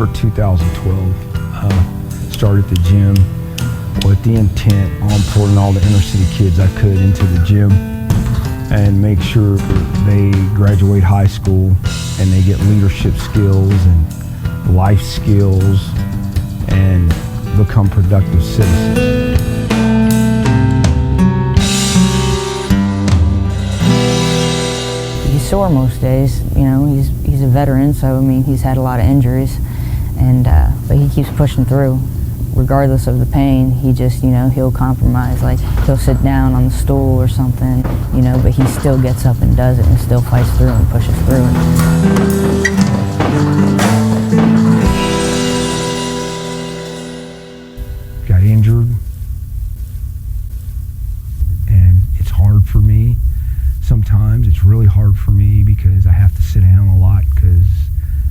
November 2012, started the gym with the intent on pulling all the inner city kids I could into the gym and make sure they graduate high school and they get leadership skills and life skills and become productive citizens. He's sore most days, you know, he's a veteran, so I mean he's had a lot of injuries, and but he keeps pushing through. Regardless of the pain, he just, you know, he'll compromise, like he'll sit down on the stool or something, you know, but he still gets up and does it and still fights through and pushes through. Got injured, and it's hard for me. Sometimes it's really hard for me because I have to sit down a lot because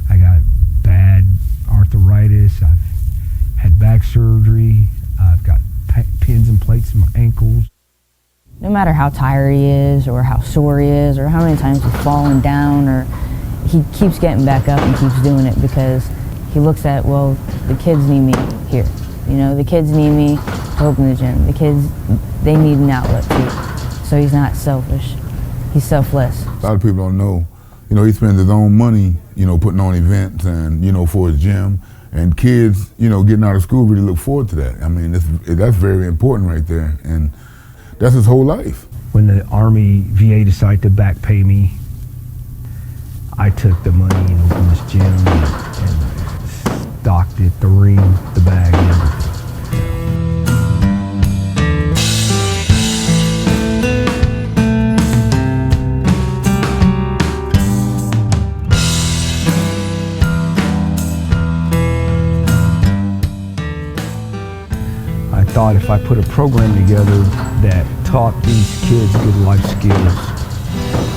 I got bad arthritis. I've had back surgery. I've got pins and plates in my ankles. No matter how tired he is or how sore he is or how many times he's fallen down, or he keeps getting back up and keeps doing it because he looks at, well, the kids need me here. You know, the kids need me to open the gym. The kids, they need an outlet too. So he's not selfish. He's selfless. A lot of people don't know, you know, he spends his own money, you know, putting on events and, you know, for his gym. And kids, you know, getting out of school really look forward to that. I mean, that's very important right there. And that's his whole life. When the Army VA decided to back pay me, I took the money and opened this gym and stocked it, the ring, the bag, and everything. I thought if I put a program together that taught these kids good life skills,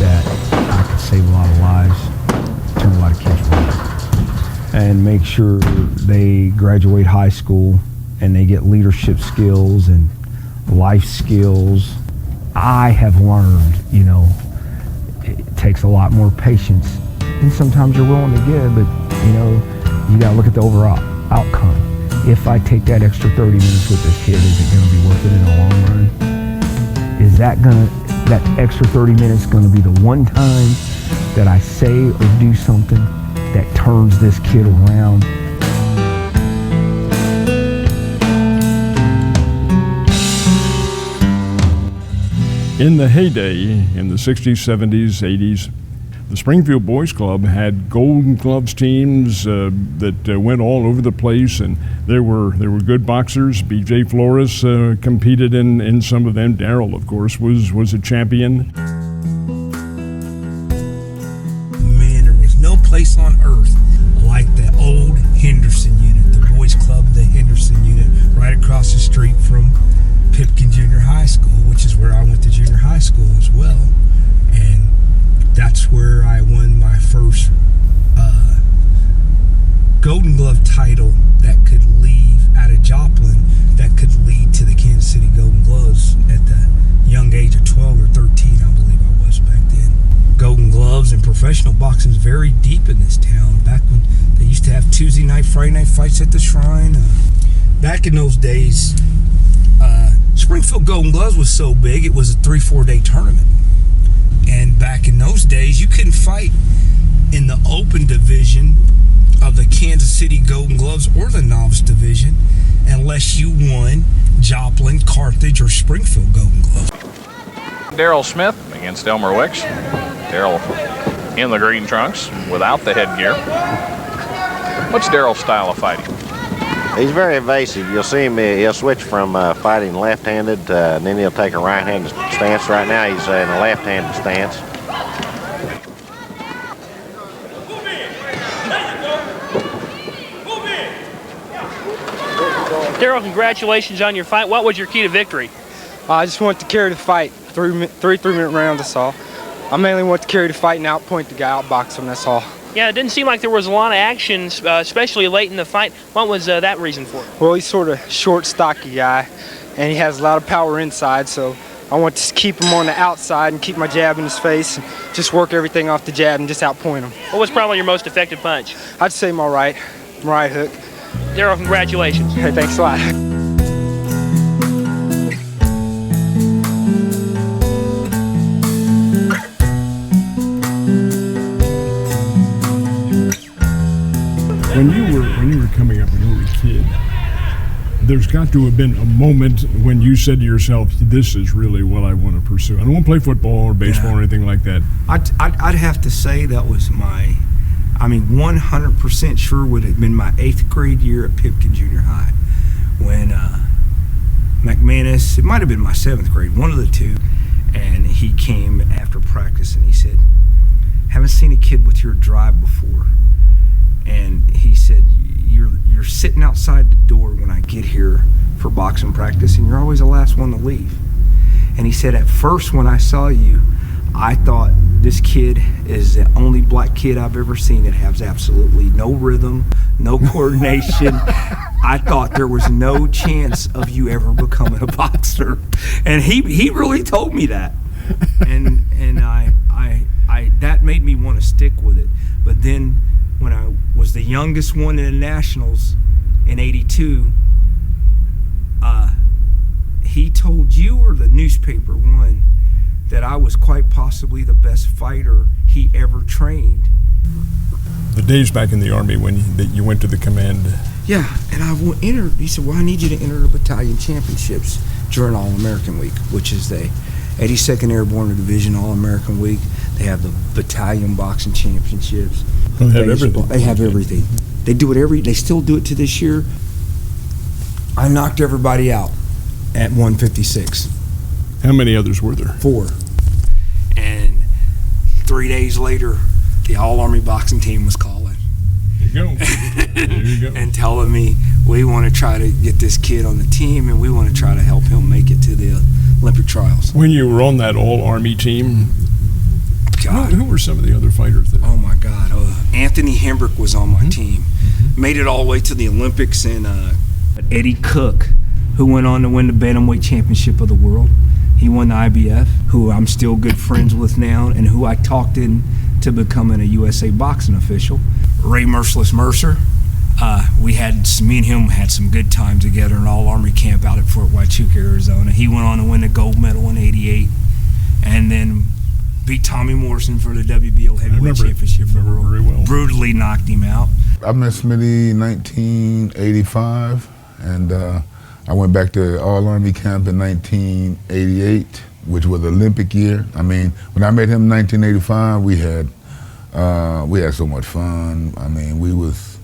that I could save a lot of lives, turn a lot of kids around, and make sure they graduate high school and they get leadership skills and life skills. I have learned, you know, it takes a lot more patience, and sometimes you're willing to give, but you know, you gotta look at the overall outcome. If I take that extra 30 minutes with this kid, is it going to be worth it in the long run? Is that extra 30 minutes going to be the one time that I say or do something that turns this kid around? In the heyday, in the 60s, 70s, 80s, the Springfield Boys Club had Golden Gloves teams that went all over the place, and there were good boxers. B.J. Flores competed in some of them. Darrell, of course, was a champion. Man, there was no place on earth like the old Henderson unit, the Boys Club, the Henderson unit, right across the street from Pipkin Junior High School, which is where I went to junior high school as well. And that's where I won my first Golden Glove title that could leave out of Joplin, that could lead to the Kansas City Golden Gloves at the young age of 12 or 13, I believe I was back then. Golden Gloves and professional boxing is very deep in this town. Back when they used to have Tuesday night, Friday night fights at the Shrine. Back in those days, Springfield Golden Gloves was so big, it was a 3-4 day tournament. And back in those days, you couldn't fight in the open division of the Kansas City Golden Gloves or the novice division unless you won Joplin, Carthage, or Springfield Golden Gloves. Darrell Smith against Elmer Wicks. Darrell in the green trunks without the headgear. What's Darrell's style of fighting? He's very evasive. You'll see him, he'll switch from fighting left-handed, and then he'll take a right-handed stance. Right now he's in a left-handed stance. Darrell, congratulations on your fight. What was your key to victory? I just wanted to carry the fight, three-minute rounds, that's all. I mainly want to carry the fight and outpoint the guy, outbox him, that's all. Yeah, it didn't seem like there was a lot of action, especially late in the fight. What was that reason for? Well, he's sort of short, stocky guy, and he has a lot of power inside, so I want to keep him on the outside and keep my jab in his face and just work everything off the jab and just outpoint him. What was probably your most effective punch? I'd say my right. right hook. Darrell, congratulations. Hey, thanks a lot. When you were coming up, when you were a kid, there's got to have been a moment when you said to yourself, "This is really what I want to pursue. I don't want to play football or baseball or anything like that." I'd have to say that was 100% sure would have been my 8th grade year at Pipkin Junior High when McManus, it might have been my 7th grade, one of the two, and he came after practice and he said, "Haven't seen a kid with your drive before." And he said, you're sitting outside the door when I get here for boxing practice, and you're always the last one to leave. And he said, at first when I saw you, I thought this kid is the only black kid I've ever seen that has absolutely no rhythm, no coordination. I thought there was no chance of you ever becoming a boxer. And he really told me that. And I that made me want to stick with it. But then when I was the youngest one in the Nationals in '82, he told you or the newspaper one that I was quite possibly the best fighter he ever trained. The days back in the Army when you went to the command. Yeah, and I entered. He said, "Well, I need you to enter the battalion championships during All-American Week," which is the 82nd Airborne Division All-American Week. They have the battalion boxing championships. Well, they have everything. They have everything. They do it they still do it to this year. I knocked everybody out at 156. How many others were there? 4. And 3 days later, the All-Army boxing team was calling. There you go. There you go. And telling me, we want to try to get this kid on the team and we want to try to help him make it to the Olympic trials. When you were on that All-Army team, God. Who were some of the other fighters there? Oh my God. Anthony Hembrick was on my team. Made it all the way to the Olympics. And Eddie Cook, who went on to win the Bantamweight Championship of the World. He won the IBF, who I'm still good friends with now, and who I talked into becoming a USA boxing official. Ray Merciless Mercer. Me and him had some good times together in All-Army camp out at Fort Huachuca, Arizona. He went on to win the gold medal in '88, and then beat Tommy Morrison for the WBO heavyweight championship of the world. Very well. Brutally knocked him out. I met Smitty in 1985, and I went back to All-Army camp in 1988, which was the Olympic year. I mean, when I met him in 1985, we had so much fun. I mean, we was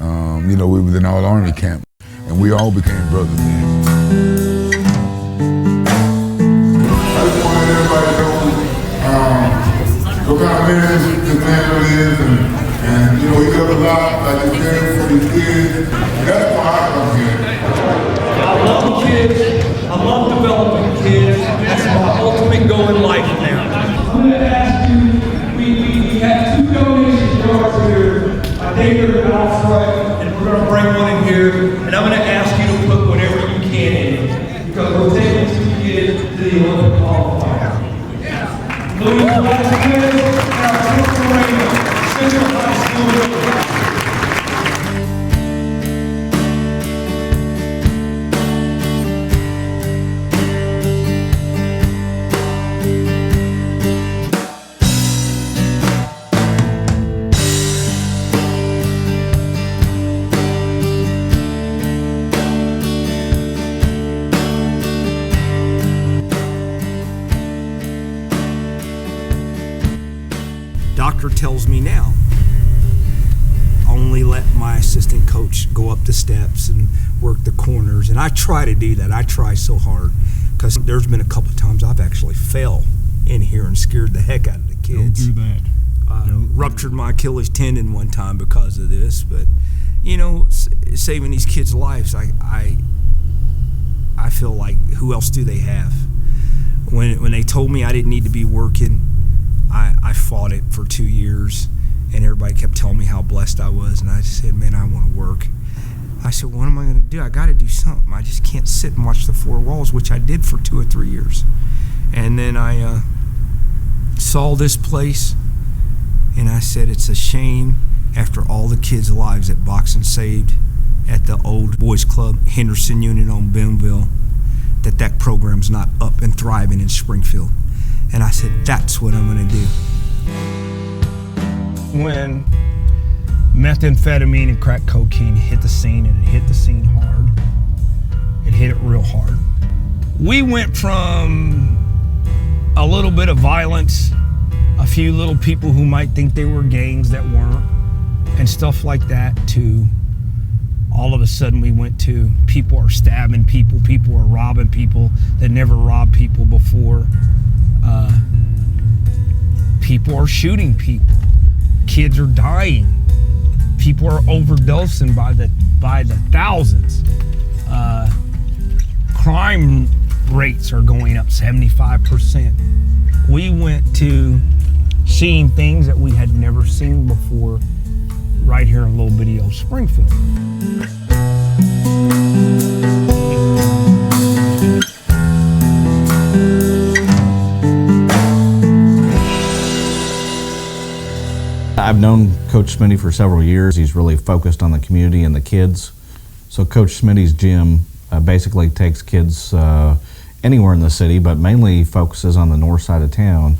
in All-Army camp, and we all became brothers then. I just wanted everybody to know what kind of man this man really is, and he does a lot, like he's there for these kids. That's why I come here. I love the kids. I love developing kids. That's my ultimate goal in life now. I'm going to ask you, we have 2 donation jars here, a digger and out front, and we're going to bring one in here, and I'm going to ask you to put whatever you can in, because we're taking 2 kids to the Olympic qualifier. Louis Vasquez and our Pennsylvania Central High School building. Doctor tells me now, only let my assistant coach go up the steps and work the corners. And I try to do that. I try so hard, because there's been a couple of times I've actually fell in here and scared the heck out of the kids. Don't do that. Ruptured my Achilles tendon one time because of this. But, saving these kids' lives, I feel like, who else do they have? When they told me I didn't need to be working, I fought it for 2 years, and everybody kept telling me how blessed I was, and I just said, man, I want to work. I said, what am I going to do? I got to do something. I just can't sit and watch the 4 walls, which I did for 2 or 3 years. And then I saw this place, and I said, it's a shame after all the kids' lives that boxing saved at the old boys club, Henderson Unit on Boonville, that program's not up and thriving in Springfield. And I said, that's what I'm gonna do. When methamphetamine and crack cocaine hit the scene, and it hit the scene hard, it hit it real hard. We went from a little bit of violence, a few little people who might think they were gangs that weren't, and stuff like that, to all of a sudden we went to people are stabbing people, people are robbing people that never robbed people before. People are shooting people. Kids are dying. People are overdosing by the thousands. Crime rates are going up 75%. We went to seeing things that we had never seen before right here in little bitty old Springfield. I've known Coach Smitty for several years. He's really focused on the community and the kids. So Coach Smitty's gym basically takes kids anywhere in the city, but mainly focuses on the north side of town.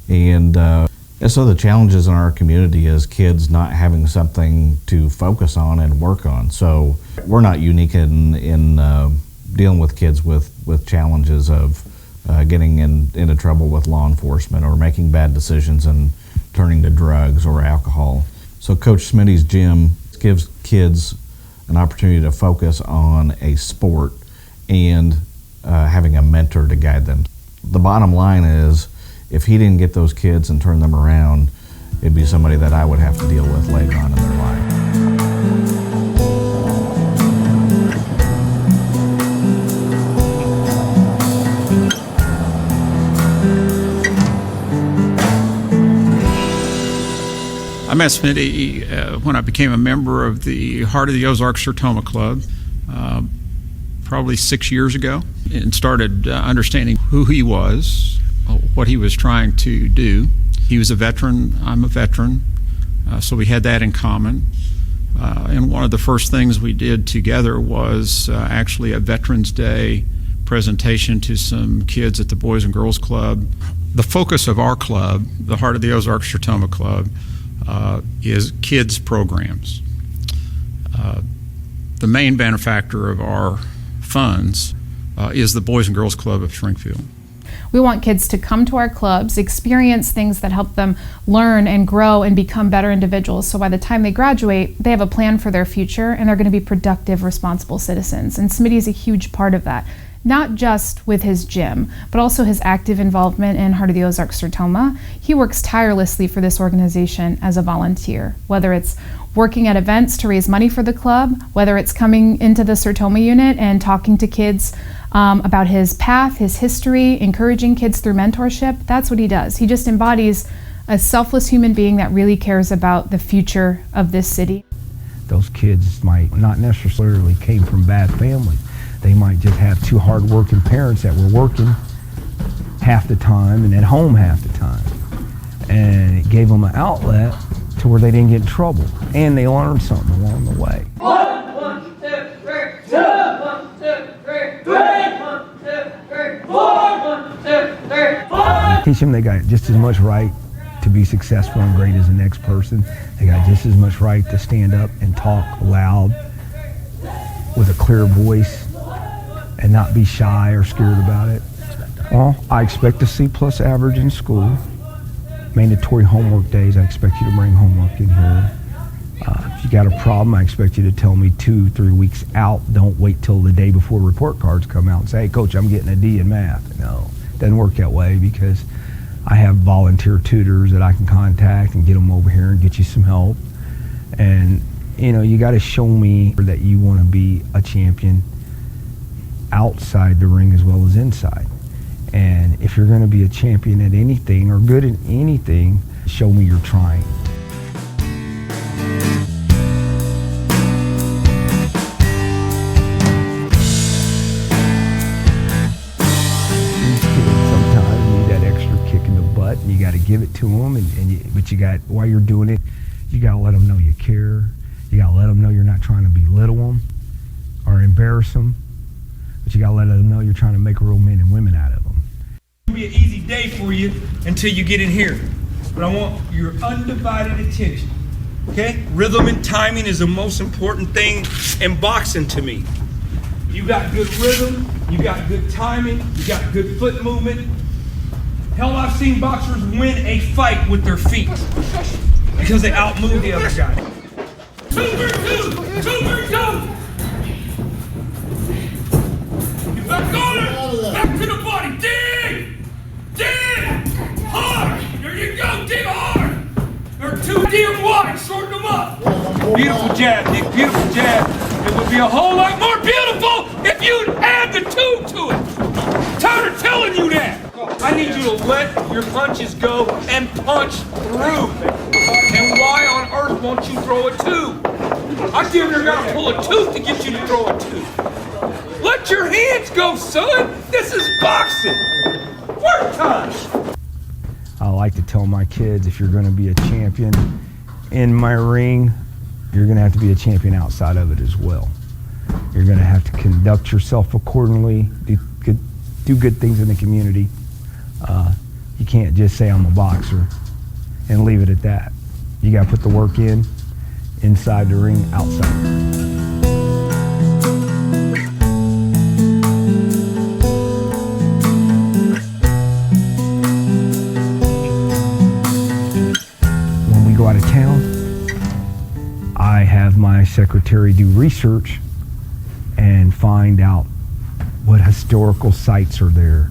And so the challenges in our community is kids not having something to focus on and work on. So we're not unique in dealing with kids with challenges of getting into trouble with law enforcement or making bad decisions and turning to drugs or alcohol. So Coach Smitty's gym gives kids an opportunity to focus on a sport and having a mentor to guide them. The bottom line is, if he didn't get those kids and turn them around, it'd be somebody that I would have to deal with later on in their life. I met Smitty when I became a member of the Heart of the Ozarks Sertoma Club probably 6 years ago, and started understanding who he was, what he was trying to do. He was a veteran, I'm a veteran, so we had that in common. And one of the first things we did together was actually a Veterans Day presentation to some kids at the Boys and Girls Club. The focus of our club, the Heart of the Ozarks Sertoma Club, is kids programs. The main benefactor of our funds is the Boys and Girls Club of Springfield. We want kids to come to our clubs, experience things that help them learn and grow and become better individuals. So by the time they graduate, they have a plan for their future and they're going to be productive, responsible citizens. And Smitty is a huge part of that. Not just with his gym, but also his active involvement in Heart of the Ozarks Sertoma. He works tirelessly for this organization as a volunteer, whether it's working at events to raise money for the club, whether it's coming into the Sertoma unit and talking to kids about his path, his history, encouraging kids through mentorship. That's what he does. He just embodies a selfless human being that really cares about the future of this city. Those kids might not necessarily came from bad families. They might just have two hard-working parents that were working half the time and at home half the time. And it gave them an outlet to where they didn't get in trouble. And they learned something along the way. 1, 2, 3, 2, 1, 2, 3, 3, 1, 2, 3, 4, 1, 2, 3, 4. Teach them they got just as much right to be successful and great as the next person. They got just as much right to stand up and talk loud with a clear voice and not be shy or scared about it. Well, I expect a C+ average in school. Mandatory homework days, I expect you to bring homework in here. If you got a problem, I expect you to tell me 2-3 weeks out. Don't wait till the day before report cards come out and say, hey, Coach, I'm getting a D in math. No, it doesn't work that way, because I have volunteer tutors that I can contact and get them over here and get you some help. And, you know, you got to show me that you want to be a champion outside the ring as well as inside. And if you're going to be a champion at anything or good at anything, show me you're trying. These kids sometimes need that extra kick in the butt, and you got to give it to them. But you got, while you're doing it, You got to let them know you care. You got to let them know you're not trying to belittle them or embarrass them, but you got to let them know you're trying to make real men and women out of them. It'll be an easy day for you until you get in here, but I want your undivided attention. Okay? Rhythm and timing is the most important thing in boxing to me. You got good rhythm, you got good timing, you got good foot movement. Hell, I've seen boxers win a fight with their feet because they outmove the other guy. 2 versus 2, 2 versus 2. You back on it, back to the body, dig, hard. There you go, dig hard. They're too damn wide, shorten them up. Beautiful jab, Nick, beautiful jab. It would be a whole lot more beautiful if you'd add the 2 to it. Tired of telling you that. I need you to let your punches go and punch through. And why on earth won't you throw a 2? I damn near gotta pull a tooth to get you to throw a 2. Let your hands go, son. This is boxing. Work time. I like to tell my kids, if you're going to be a champion in my ring, you're going to have to be a champion outside of it as well. You're going to have to conduct yourself accordingly, do good things in the community. You can't just say I'm a boxer and leave it at that. You got to put the work in, inside the ring, outside. Go out of town, I have my secretary do research and find out what historical sites are there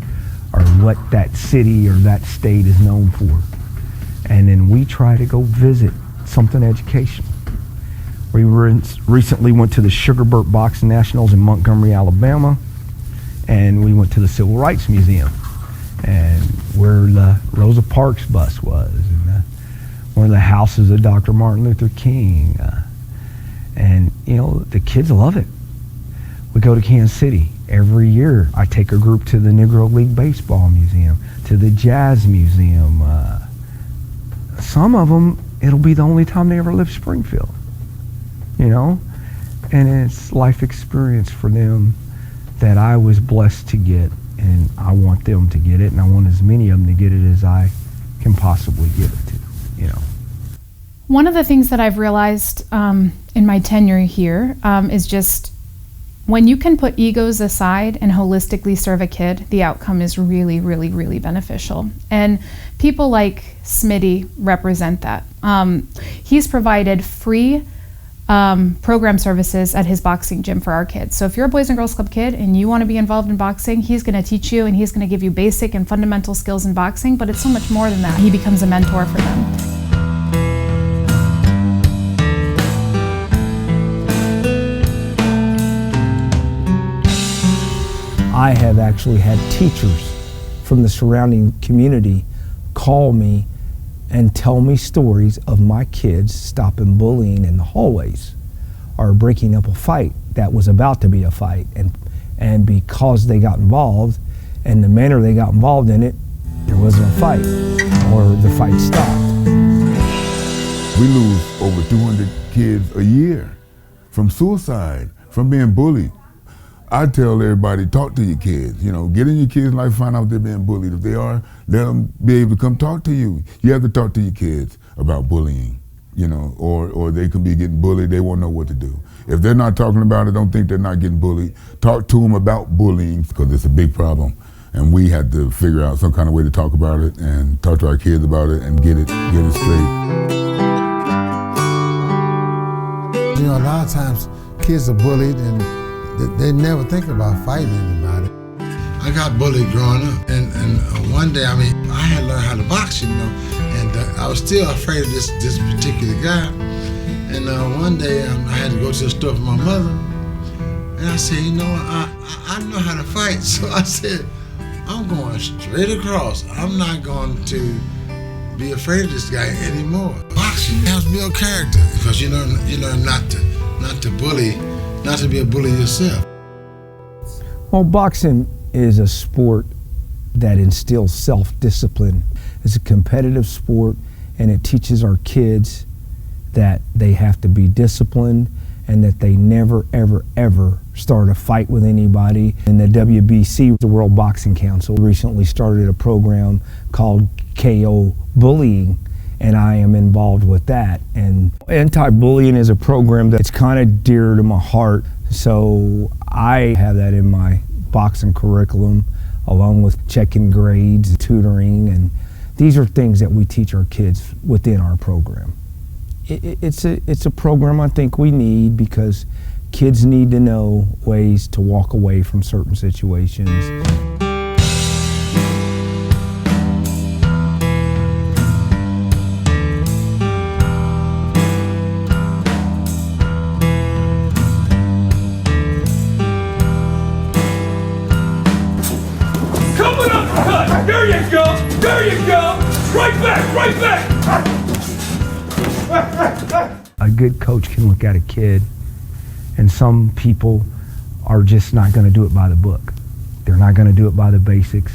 or what that city or that state is known for. And then we try to go visit something educational. We recently went to the Sugarburt Boxing Nationals in Montgomery, Alabama, and we went to the Civil Rights Museum and where the Rosa Parks bus was, and one of the houses of Dr. Martin Luther King. And, you know, the kids love it. We go to Kansas City. Every year I take a group to the Negro League Baseball Museum, to the Jazz Museum. Some of them, it'll be the only time they ever live Springfield, you know? And it's life experience for them that I was blessed to get, and I want them to get it, and I want as many of them to get it as I can possibly give it to. You know. One of the things that I've realized in my tenure here is just when you can put egos aside and holistically serve a kid, the outcome is really, really, really beneficial. And people like Smitty represent that. He's provided free program services at his boxing gym for our kids. So if you're a Boys and Girls Club kid and you want to be involved in boxing, he's going to teach you and he's going to give you basic and fundamental skills in boxing, but it's so much more than that. He becomes a mentor for them. I have actually had teachers from the surrounding community call me and tell me stories of my kids stopping bullying in the hallways or breaking up a fight that was about to be a fight, and because they got involved and the manner they got involved in it, there wasn't a fight or the fight stopped. We lose over 200 kids a year from suicide, from being bullied. I tell everybody, talk to your kids. You know, get in your kids' life, find out if they're being bullied. If they are, let them be able to come talk to you. You have to talk to your kids about bullying, you know, or they can be getting bullied, they won't know what to do. If they're not talking about it, don't think they're not getting bullied. Talk to them about bullying, because it's a big problem. And we had to figure out some kind of way to talk about it and talk to our kids about it and get it straight. You know, a lot of times kids are bullied and they never think about fighting anybody. I got bullied growing up, and one day, I had learned how to box, you know, and I was still afraid of this particular guy. And one day, I had to go to the store for my mother, and I said, you know, I know how to fight, so I said, I'm going straight across. I'm not going to be afraid of this guy anymore. Boxing helps build character, because you learn not to bully. Not to be a bully yourself. Well, boxing is a sport that instills self-discipline. It's a competitive sport, and it teaches our kids that they have to be disciplined and that they never, ever, ever start a fight with anybody. And the WBC, the World Boxing Council, recently started a program called KO Bullying, and I am involved with that. And anti-bullying is a program that's kind of dear to my heart, so I have that in my boxing curriculum, along with checking grades, tutoring, and these are things that we teach our kids within our program. It's a program I think we need because kids need to know ways to walk away from certain situations. Coming up, cut! There you go! There you go! Right back! Right back! A good coach can look at a kid, and some people are just not going to do it by the book. They're not going to do it by the basics.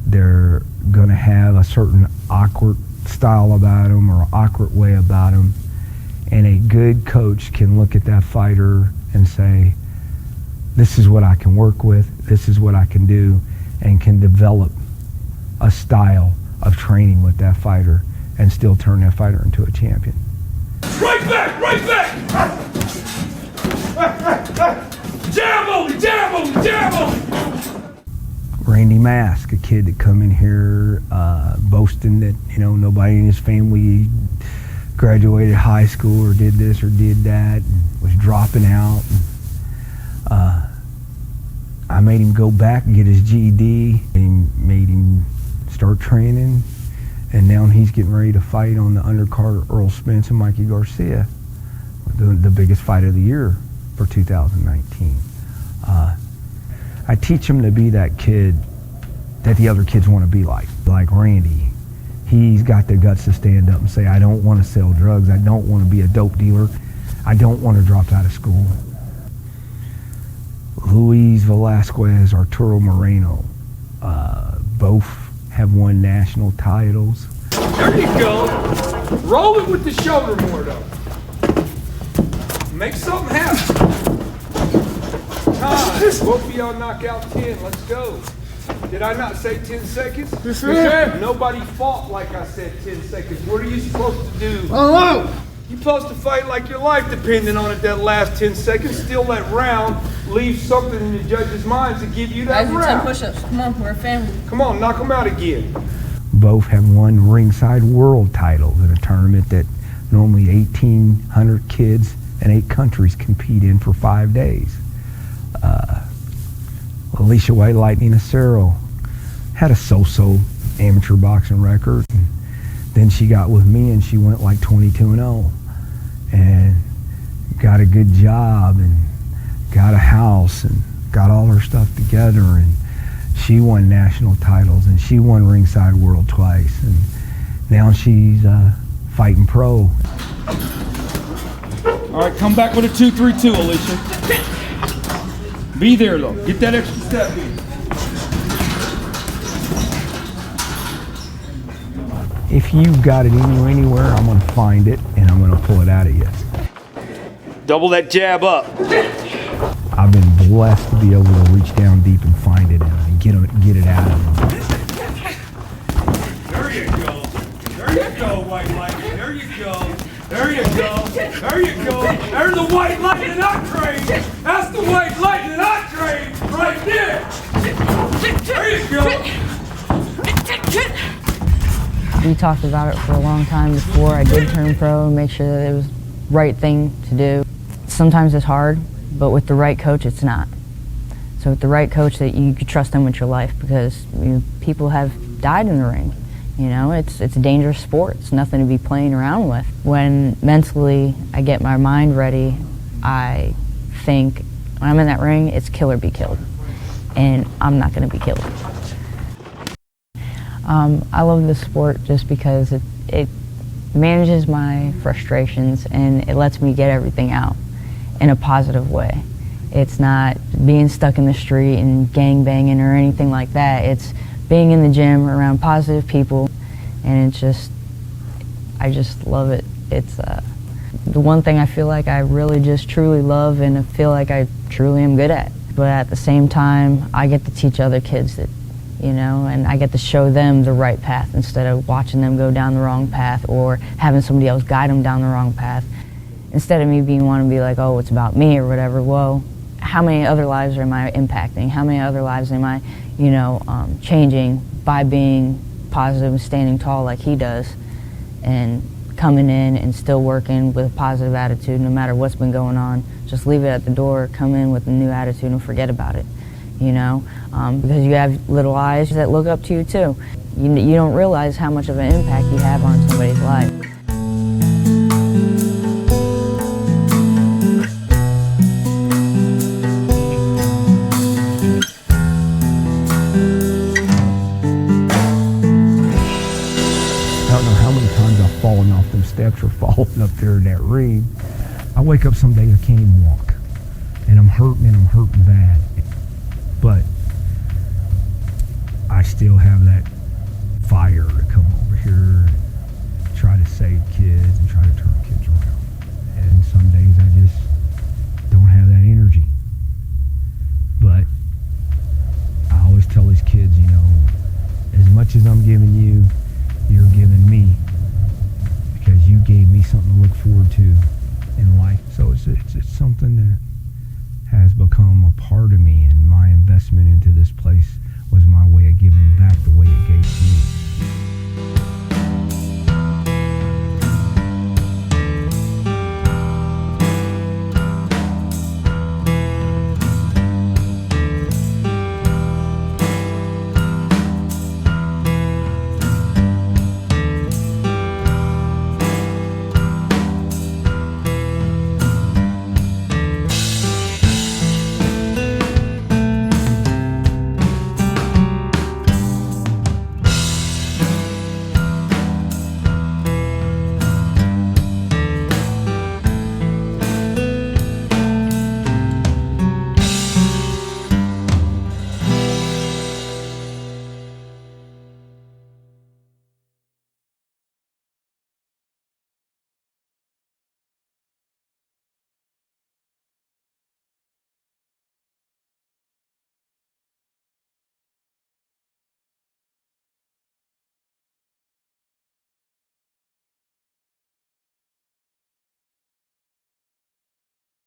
They're going to have a certain awkward style about them or awkward way about them. And a good coach can look at that fighter and say, this is what I can work with, this is what I can do, and can develop a style of training with that fighter and still turn that fighter into a champion. Right back! Right back! Jab only! Jab only! Jab only! Randy Mask, a kid that come in here boasting that, you know, nobody in his family graduated high school or did this or did that, and was dropping out. I made him go back and get his GED and made him start training. And now he's getting ready to fight on the undercard of Earl Spence and Mikey Garcia, the biggest fight of the year for 2019. I teach him to be that kid that the other kids want to be like Randy. He's got the guts to stand up and say, I don't want to sell drugs, I don't want to be a dope dealer, I don't want to drop out of school. Luis Velasquez, Arturo Moreno, both have won national titles. There you go. Roll it with the shoulder more, though. Make something happen. Time. Both of y'all knock out 10. Let's go. Did I not say 10 seconds? Yes, sir. Nobody fought like I said 10 seconds. What are you supposed to do? I don't know. You're supposed to fight like your life depending on it that last 10 seconds. Steal that round. Leave something in the judge's mind to give you that Guys, round. 10 push-ups. Come on, we're a family. Come on, knock them out again. Both have won ringside world titles in a tournament that normally 1,800 kids in 8 countries compete in for 5 days. Alicia White Lightning Acero had a so-so amateur boxing record. And then she got with me and she went like 22-0 and got a good job and got a house and got all her stuff together, and she won national titles and she won ringside world twice, and now she's fighting pro. All right, come back with a 2-3-2, Alicia. Be there, though. Get that extra step in. If you've got it in you anywhere, I'm going to find it and I'm going to pull it out of you. Double that jab up. I've been blessed to be able to reach down deep and find it and get it out of them. There you go. There you go, White Lightning. There you go. There you go. There you go. There's the White Lightning I trained. That's the White Lightning I trained right there. There you go. We talked about it for a long time before I did turn pro and make sure that it was the right thing to do. Sometimes it's hard, but with the right coach, it's not. So with the right coach, that you could trust them with your life, because people have died in the ring. You know, it's a dangerous sport. It's nothing to be playing around with. When mentally I get my mind ready, I think when I'm in that ring, it's kill or be killed. And I'm not going to be killed. I love this sport just because it manages my frustrations and it lets me get everything out in a positive way. It's not being stuck in the street and gang banging or anything like that. It's being in the gym around positive people, and I just love it. The one thing I feel like I really just truly love and I feel like I truly am good at. But at the same time, I get to teach other kids that, you know, and I get to show them the right path instead of watching them go down the wrong path or having somebody else guide them down the wrong path. Instead of me wanting to be like, oh, it's about me or whatever, well, how many other lives am I impacting? How many other lives am I, you know, changing by being positive and standing tall like he does and coming in and still working with a positive attitude no matter what's been going on. Just leave it at the door, come in with a new attitude and forget about it, you know, because you have little eyes that look up to you too. You don't realize how much of an impact you have on somebody's life. I don't know how many times I've fallen off them steps or fallen up there in that ring. I wake up some days I can't even walk. And I'm hurting bad. But I still have that fire to come over here and try to save kids and try to turn kids around. And some days I just don't have that energy. But I always tell these kids, you know, as much as I'm giving you, you're giving me, because you gave me something to look forward to in life. So it's something that has become a part of me, and my investment into this place was my way of giving back the way